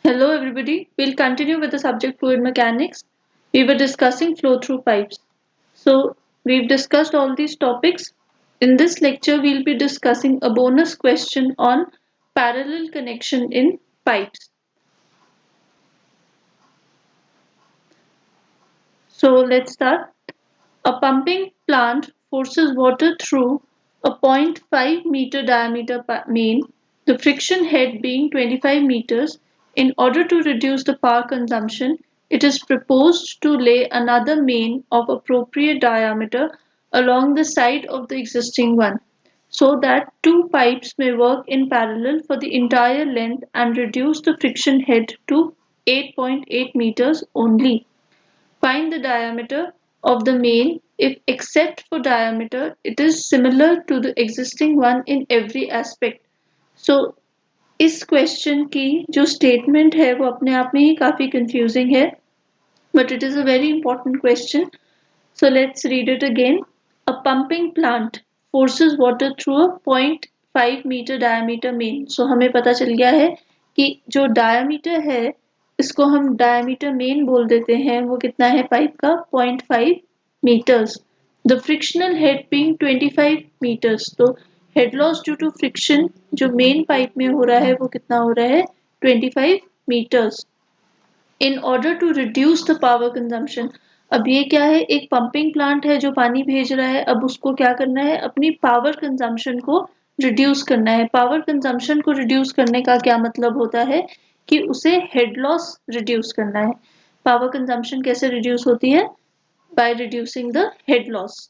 Hello everybody, we'll continue with the subject fluid mechanics. We were discussing flow through pipes. So we've discussed all these topics. In this lecture, we'll be discussing a bonus question on parallel connection in pipes. So let's start. A pumping plant forces water through a 0.5 meter diameter main, the friction head being 25 meters. In order to reduce the power consumption, it is proposed to lay another main of appropriate diameter along the side of the existing one, so that two pipes may work in parallel for the entire length and reduce the friction head to 8.8 meters only. Find the diameter of the main if except for diameter it is similar to the existing one in every aspect. So इस question की जो statement है वो अपने आप में ही काफी confusing है but it is a very important question. So let's read it again. A pumping plant forces water through a 0.5 meter diameter main. So हमें पता चल गया है कि जो diameter है इसको हम diameter main बोल देते हैं वो कितना है पाइप का 0.5 meters. The frictional head being 25 meters. तो head loss due to friction जो main pipe में हो रहा है वो कितना हो रहा है 25 meters. In order to reduce the power consumption. अब ये क्या है, एक पंपिंग प्लांट है जो पानी भेज रहा है. अब उसको क्या करना है, अपनी पावर कंजम्पशन को रिड्यूस करना है. पावर कंजम्पशन को रिड्यूस करने का क्या मतलब होता है कि उसे हेड लॉस रिड्यूस करना है. पावर कंजम्पशन कैसे रिड्यूस होती है, by reducing the head loss.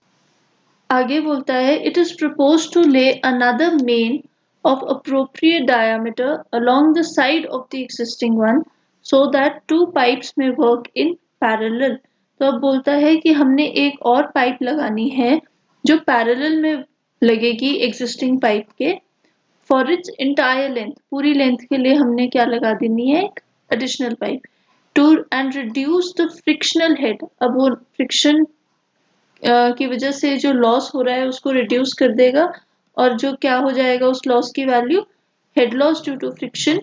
आगे बोलता है इट इज प्रपोज टू ले another main of appropriate diameter along the side of the existing one so that two pipes may work in parallel. तो अब बोलता है कि हमने एक और पाइप लगानी है जो पैरेलल में लगेगी existing पाइप के. For its entire length, पूरी लेंथ के लिए हमने क्या लगा देनी है, एक additional pipe. To and reduce the frictional head. अब वो friction की वजह से जो लॉस हो रहा है उसको रिड्यूस कर देगा. और जो क्या हो जाएगा उस लॉस की value, head loss due to friction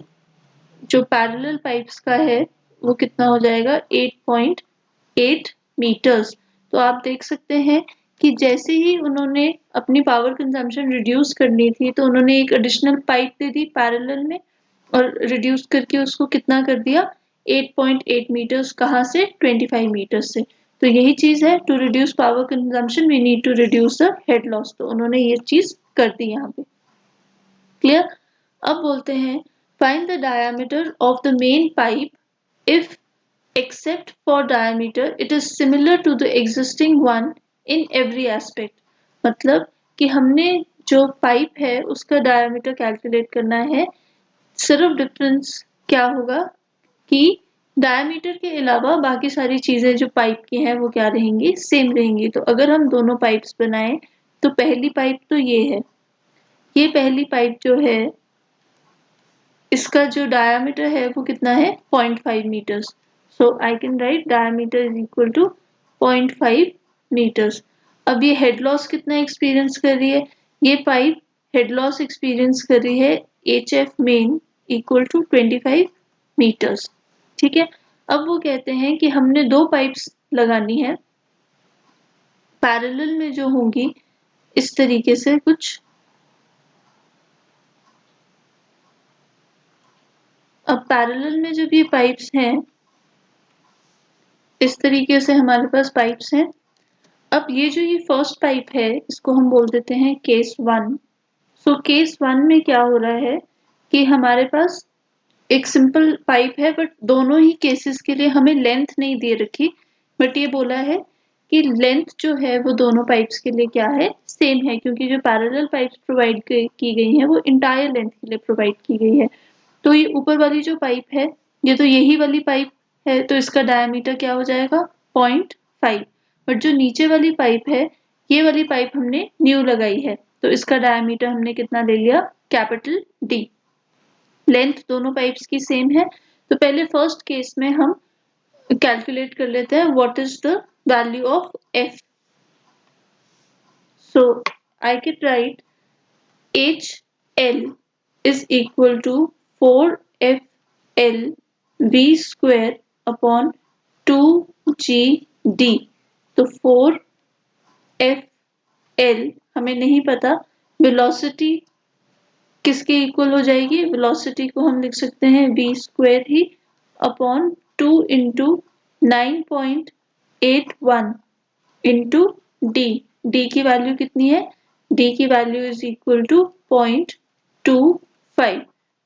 जो पैरेलल पाइप्स का है वो कितना हो जाएगा 8.8 मीटर्स. तो आप देख सकते हैं कि जैसे ही उन्होंने अपनी पावर कंजम्पशन रिड्यूस करनी थी तो उन्होंने एक एडिशनल पाइप दे दी पैरेलल में और रिड्यूस करके उसको कितना कर दिया 8.8 मीटर्स. कहाँ से, 25 मीटर्स से. तो यही चीज है, to reduce power consumption we need to reduce the head loss. तो उन्होंने ये चीज कर दी यहाँ पे. क्लियर. अब बोलते हैं find the diameter of the main pipe if except for diameter it is similar to the existing one in every aspect. मतलब कि हमने जो पाइप है उसका डायमीटर कैलकुलेट करना है. सिर्फ डिफरेंस क्या होगा कि डायमीटर के अलावा बाकी सारी चीजें जो पाइप की हैं वो क्या रहेंगी, सेम रहेंगी. तो अगर हम दोनों पाइप्स बनाएं तो पहली पाइप तो ये पहली पाइप जो है इसका जो डायमीटर है वो कितना है 0.5 meters. So I can write diameter is equal to 0.5 meters. अब ये हेड लॉस कितना एक्सपीरियंस कर रही है, ये पाइप हेड लॉस एक्सपीरियंस कर रही है H F main equal to 25 metres. ठीक है. अब वो कहते हैं कि हमने दो पाइप्स लगानी है पैरेलल में जो होंगी इस तरीके से कुछ. अब पैरेलल में जब ये पाइप्स हैं इस तरीके से हमारे पास पाइप्स हैं. अब ये जो ये फर्स्ट पाइप है इसको हम बोल देते हैं केस 1. सो केस 1 में क्या हो रहा है कि हमारे पास एक सिंपल पाइप है बट दोनों ही केसेस के लिए हमें लेंथ नहीं दे रखी. बट ये बोला है कि लेंथ जो है वो दोनों पाइप्स के लिए क्या है, सेम है. क्योंकि जो पैरेलल पाइप्स प्रोवाइड की गई हैं वो इंटायर लेंथ के लिए प्रोवाइड की गई है. तो ये ऊपर वाली जो पाइप है ये तो यही वाली पाइप है तो इसका डायमीटर क्या हो जाएगा 0.5. बट जो नीचे वाली पाइप है ये वाली पाइप हमने न्यू लगाई है तो इसका डायमीटर हमने कितना ले लिया, कैपिटल डी. लेंथ दोनों पाइप्स की सेम है. तो पहले फर्स्ट केस में हम कैलकुलेट कर लेते हैं what is the value of F. So I can write H L is equal to 4FL v square upon 2gd। तो 4fl हमें नहीं पता, वेलोसिटी किसके इक्वल हो जाएगी, वेलोसिटी को हम लिख सकते हैं v स्क्वायर ही upon 2 into 9.81 into d। d की वैल्यू कितनी है, d की value is equal to 0.25।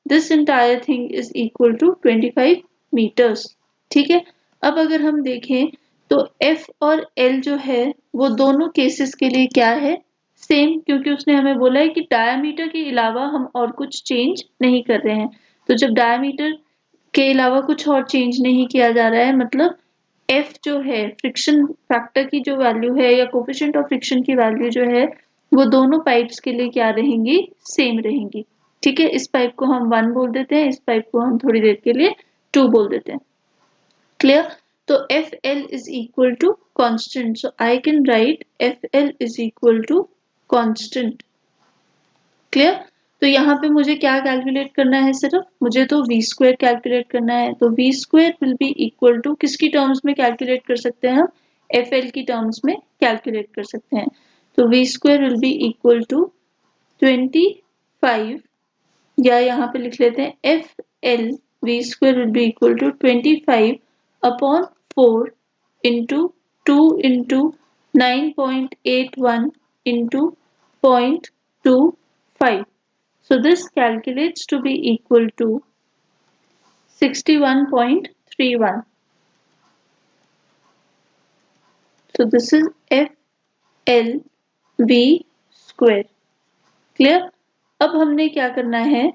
This entire thing is equal to 25 metres. ठीक है, अब अगर हम देखें तो f और l जो है वो दोनों केसेस के लिए क्या है, सेम, क्योंकि उसने हमें बोला है कि डायमीटर के अलावा हम और कुछ चेंज नहीं कर रहे हैं। तो जब डायमीटर के अलावा कुछ और चेंज नहीं किया जा रहा है, मतलब F जो है फ्रिक्शन फैक्टर की जो वैल्यू है या कोफिशिएंट ऑफ फ्रिक्शन की वैल्यू जो है वो दोनों पाइप्स के लिए क्या रहेंगी, सेम रहेंगी। ठीक है, इस पाइप को हम 1 बोल देते हैं, इस पाइप को हम थोड़ी देर के लिए 2 बोल देते हैं। क्लियर? तो FL is equal to constant, so I can write FL is equal to constant। Clear? तो यहाँ पे मुझे क्या कैलकुलेट करना है, सिर्फ मुझे तो v स्क्वायर कैलकुलेट करना है। तो v square will be equal to किसकी टर्म्स में कैलकुलेट कर सकते हैं हम, FL की टर्म्स में कैलकुलेट कर सकते हैं। तो v square will be equal to 25, या यहाँ पे लिख लेते हैं FL v square will be equal to 25 upon 4 into 2 into 9.81 into 0.25। So this calculates to be equal to 61.31. So this is FLV square। Clear? अब हमने क्या करना है,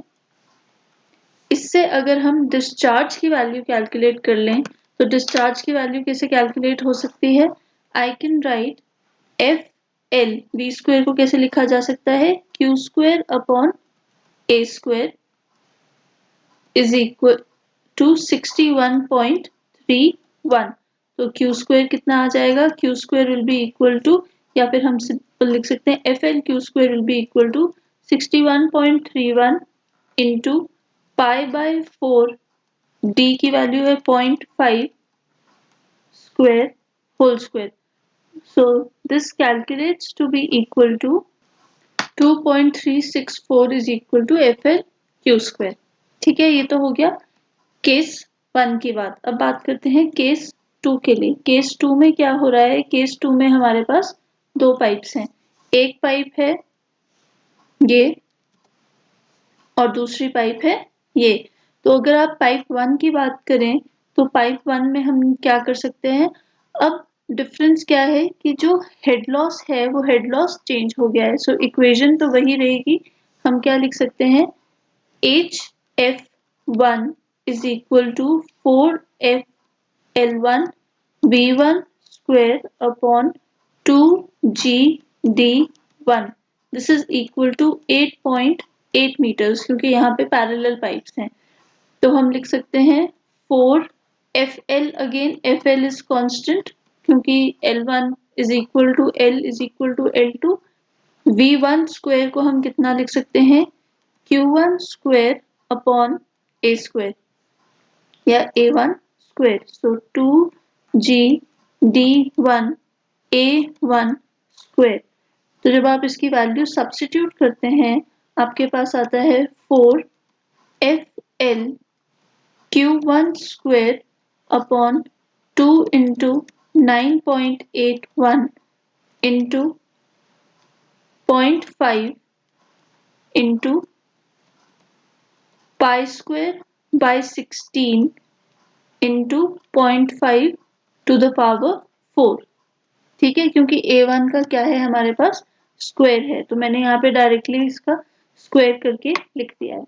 इससे अगर हम डिस्चार्ज की वैल्यू कैलकुलेट कर लें तो डिस्चार्ज की वैल्यू कैसे कैलकुलेट हो सकती है, I can write FL v square को कैसे लिखा जा सकता है, q square upon a square is equal to 61.31। तो q स्क्वायर कितना आ जाएगा, q square will be equal to, या फिर हम सिंपल लिख सकते हैं FL q square will be equal to 61.31 into pi by 4, d की वैल्यू है 0.5 square whole square. So this calculates to be equal to 2.364 is equal to FL q square. ठीक है, ये तो हो गया केस 1 की बात। अब बात करते हैं केस 2 के लिए। केस 2 में क्या हो रहा है, केस 2 में हमारे पास दो पाइप्स हैं, एक पाइप है ये और दूसरी पाइप है ये। तो अगर आप पाइप 1 की बात करें तो पाइप 1 में हम क्या कर सकते हैं, अब डिफरेंस क्या है कि जो हेड लॉस है वो हेड लॉस चेंज हो गया है। सो इक्वेशन तो वही रहेगी, हम क्या लिख सकते हैं, HF1 is equal to 4FL1 V1 square upon 2GD1। This is equal to 8.8 meters, क्योंकि यहाँ पे पैरेलल पाइप्स हैं। तो हम लिख सकते हैं 4FL, again FL is constant क्योंकि L1 is equal to L is equal to L2। V1 square को हम कितना लिख सकते हैं, Q1 square upon A square या A1 स्क्वायर। सो 2GD1 A1 स्क्वायर। तो जब आप इसकी वैल्यू सब्स्टिट्यूट करते हैं आपके पास आता है 4FL Q1 square upon 2 into 9.81 into 0.5 into pi square by 16 into 0.5 to the power 4। ठीक है, क्योंकि A1 का क्या है हमारे पास स्क्वायर है, तो मैंने यहाँ पे डायरेक्टली इसका स्क्वायर करके लिख दिया है।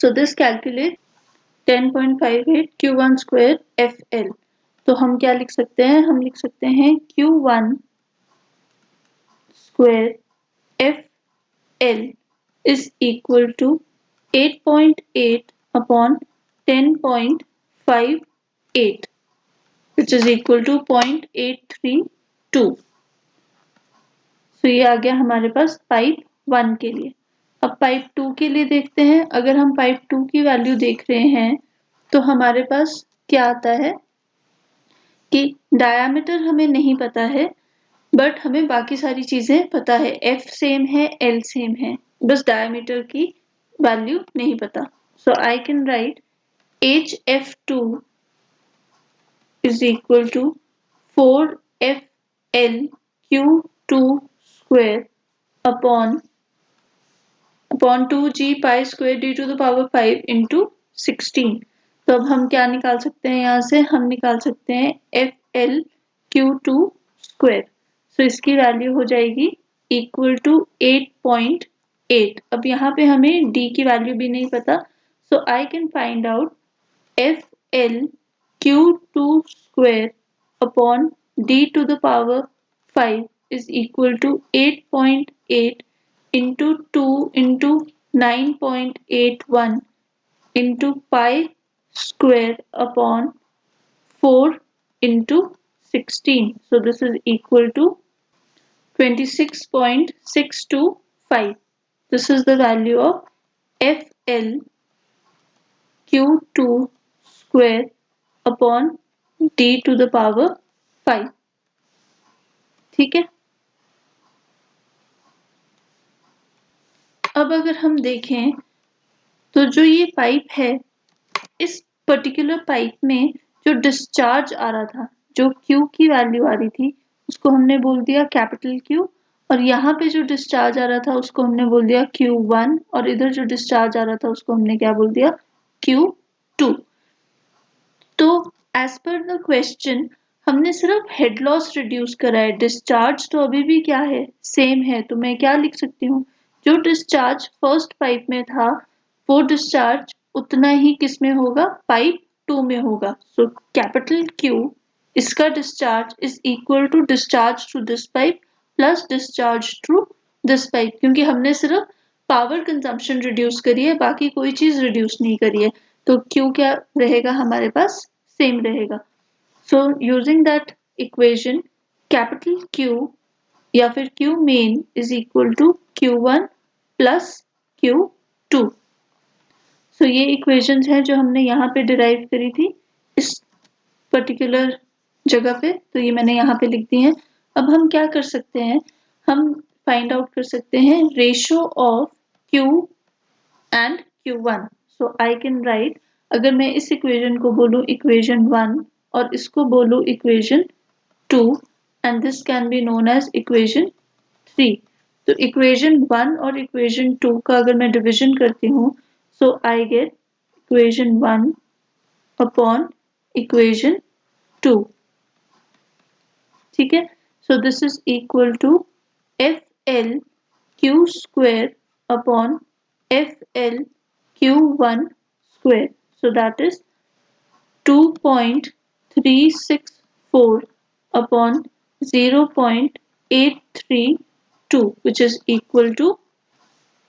So this calculate 10.58 Q1 square FL। तो हम क्या लिख सकते हैं, हम लिख सकते हैं Q1 square FL is equal to 8.8 upon 10.58 which is equal to 0.832। तो ये आ गया हमारे पास पाइप 1 के लिए। अब पाइप 2 के लिए देखते हैं। अगर हम पाइप 2 की वैल्यू देख रहे हैं तो हमारे पास क्या आता है कि डायामीटर हमें नहीं पता है, बट हमें बाकी सारी चीजें पता है, एफ सेम है, एल सेम है, बस डायमीटर की वैल्यू नहीं पता. So I can write H F two is equal to 4FL Q2 square upon 2G pi square d to the power 5 into 16. तो अब हम क्या निकाल सकते हैं, यहाँ से हम निकाल सकते हैं FL Q2 square. सो इसकी वैल्यू हो जाएगी इक्वल टू 8.8. अब यहाँ पे हमें D की वैल्यू भी नहीं पता, so I can find out FL Q2 square upon D to the power 5 is equal to 8.8 into 2 into 9.81 into pi square upon 4 into 16. So this is equal to 26.625. This is the value of FL Q2 square upon D to the power 5. ठीक है. अब अगर हम देखें तो जो ये pipe है, इस पर्टिकुलर पाइप में जो डिस्चार्ज आ रहा था, जो Q की वैल्यू आ रही थी, उसको हमने बोल दिया कैपिटल Q, और यहाँ पे जो डिस्चार्ज आ रहा था उसको हमने बोल दिया Q1, और इधर जो डिस्चार्ज आ रहा था उसको हमने क्या बोल दिया, Q2. तो एज पर द क्वेश्चन हमने सिर्फ हेड लॉस रिड्यूस करा है, डिस्चार्ज तो अभी भी क्या है, सेम है. तो मैं क्या लिख सकती हूँ, जो डिस्चार्ज फर्स्ट पाइप में था वो डिस्चार्ज उतना ही किस में होगा, पाइप 2 में होगा. सो कैपिटल Q, इसका discharge is equal to discharge through this pipe plus discharge through this pipe, क्योंकि हमने सिर्फ पावर कंजम्पशन रिड्यूस करी है, बाकी कोई चीज रिड्यूस नहीं करी है. तो Q क्या रहेगा हमारे पास, सेम रहेगा. So using that equation capital Q या फिर Q main is equal to Q1 plus Q2. So ये इक्वेशंस हैं जो हमने यहाँ पे डिराइव करी थी इस पर्टिकुलर जगह पे, तो ये मैंने यहाँ पे लिख दी है. अब हम क्या कर सकते हैं, हम फाइंड आउट कर सकते हैं ratio of Q and Q1. So I can right, अगर मैं इस इक्वेशन को बोलूँ इक्वेशन 1 और इसको बोलूँ equation 2, and this can be known as equation 3. तो इक्वेशन 1 और इक्वेशन 2 का अगर मैं डिवीजन करती हूँ, so I get equation 1 upon equation 2. ठीक है. So this is equal to FL Q square upon FL Q1 square. So that is 2.364 upon 0.832, which is equal to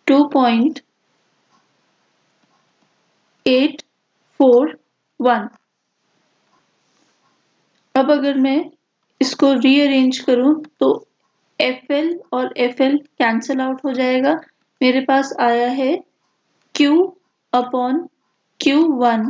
2.841. अब अगर मैं इसको रीअरेंज करूं तो FL और FL कैंसल आउट हो जाएगा, मेरे पास आया है Q अपॉन Q1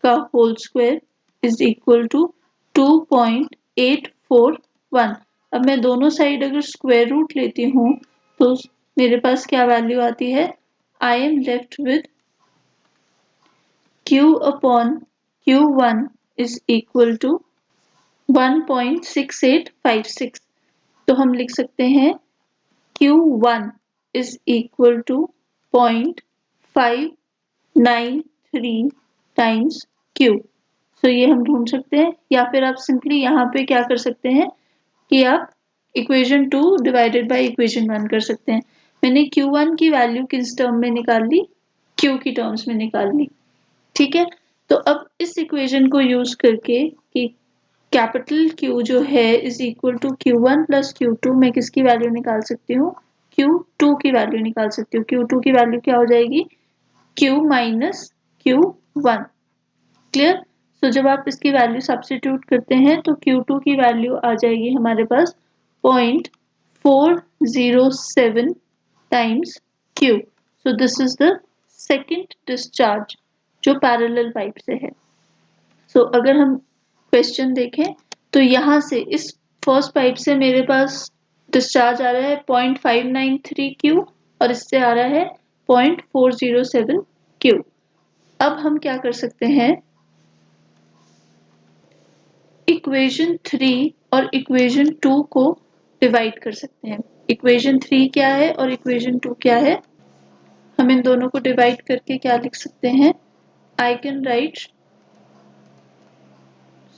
का whole square is equal to 2.841. अब मैं दोनों साइड अगर स्क्वायर रूट लेती हूँ तो मेरे पास क्या वैल्यू आती है, I am left with Q upon Q1 is equal to 1.6856. तो हम लिख सकते हैं Q1 is equal to 0.593 times Q. So ये हम ढूंढ सकते हैं, या फिर आप सिंपली यहाँ पे क्या कर सकते हैं कि आप इक्वेशन 2 डिवाइडेड बाय इक्वेशन 1 कर सकते हैं. मैंने Q1 की वैल्यू किस टर्म में निकाल ली, Q की टर्म्स में निकाल ली. ठीक है. तो अब इस इक्वेशन को यूज करके कि कैपिटल Q जो है is equal to Q1 plus Q2, मैं किसकी वैल्यू निकाल सकती हूँ, Q2 की वैल्यू निकाल सकती हूँ. Q2 की वैल्यू क्या हो जाएगी, Q माइनस Q1. क्लियर. सो जब आप इसकी वैल्यू सब्स्टिट्यूट करते हैं तो Q2 की वैल्यू आ जाएगी हमारे पास 0.407 times Q. So this is the second discharge जो पैरेलल पाइप से है. सो अगर हम क्वेश्चन देखें तो यहाँ से इस फर्स्ट पाइप से मेरे पास डिस्चार्ज आ रहा है 0.593 क्यू और इससे आ रहा है 0.407 क्यू। अब हम क्या कर सकते हैं, इक्वेशन 3 और इक्वेशन 2 को डिवाइड कर सकते हैं। इक्वेशन 3 क्या है और इक्वेशन 2 क्या है, हम इन दोनों को डिवाइड करके क्या लिख सकते हैं, आई कैन राइट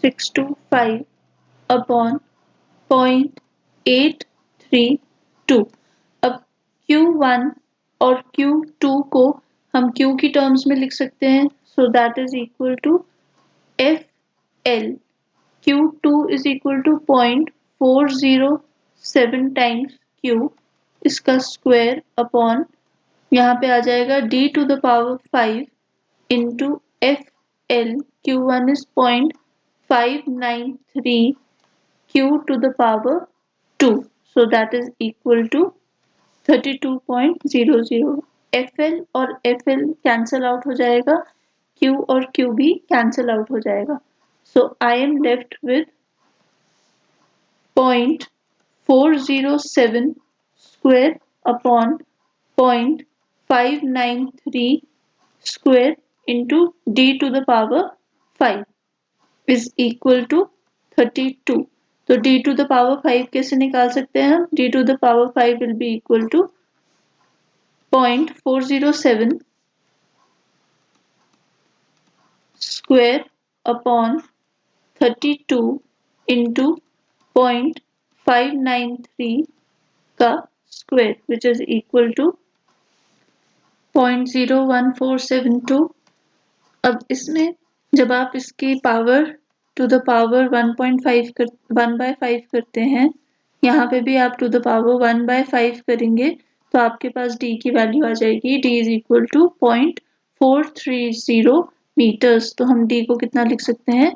625 अपॉन 0.832। अब Q1 और Q2 को हम Q की टर्म्स में लिख सकते हैं, so that is equal to FL। Q2 is equal to 0.407 times Q, इसका स्क्वायर अपॉन यहाँ पे आ जाएगा d to the power 5 into FL। Q1 is 0.593 Q to the power 2, so that is equal to 32.00। FL और FL कैंसल आउट हो जाएगा, Q और Q भी कैंसल आउट हो जाएगा, so I am left with 0.407 square upon 0.593 square into d to the power 5 is equal to 32। तो d to the power 5 कैसे निकाल सकते हैं हम, d to the power 5 will be equal to 0.407 square upon 32 into 0.593 का square which is equal to 0.01472। अब इसमें जब आप इसकी पावर टू द पावर 1/5 करते हैं, यहाँ पे भी आप टू द पावर 1/5 करेंगे तो आपके पास d की वैल्यू आ जाएगी, d is equal to 0.430 metres. तो हम d को कितना लिख सकते हैं,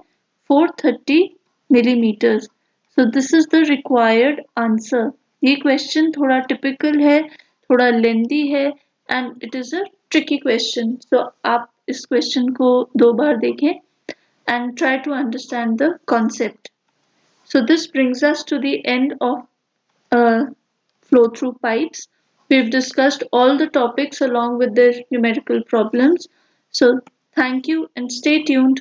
430 millimetres. So this is the required answer. ये क्वेश्चन थोड़ा टिपिकल है, थोड़ा लेंदी है and it is a tricky question. So आप इस क्वेश्चन को 2 बार देखें and try to understand the concept. So this brings us to the end of flow through pipes. We've discussed all the topics along with their numerical problems. So thank you and stay tuned.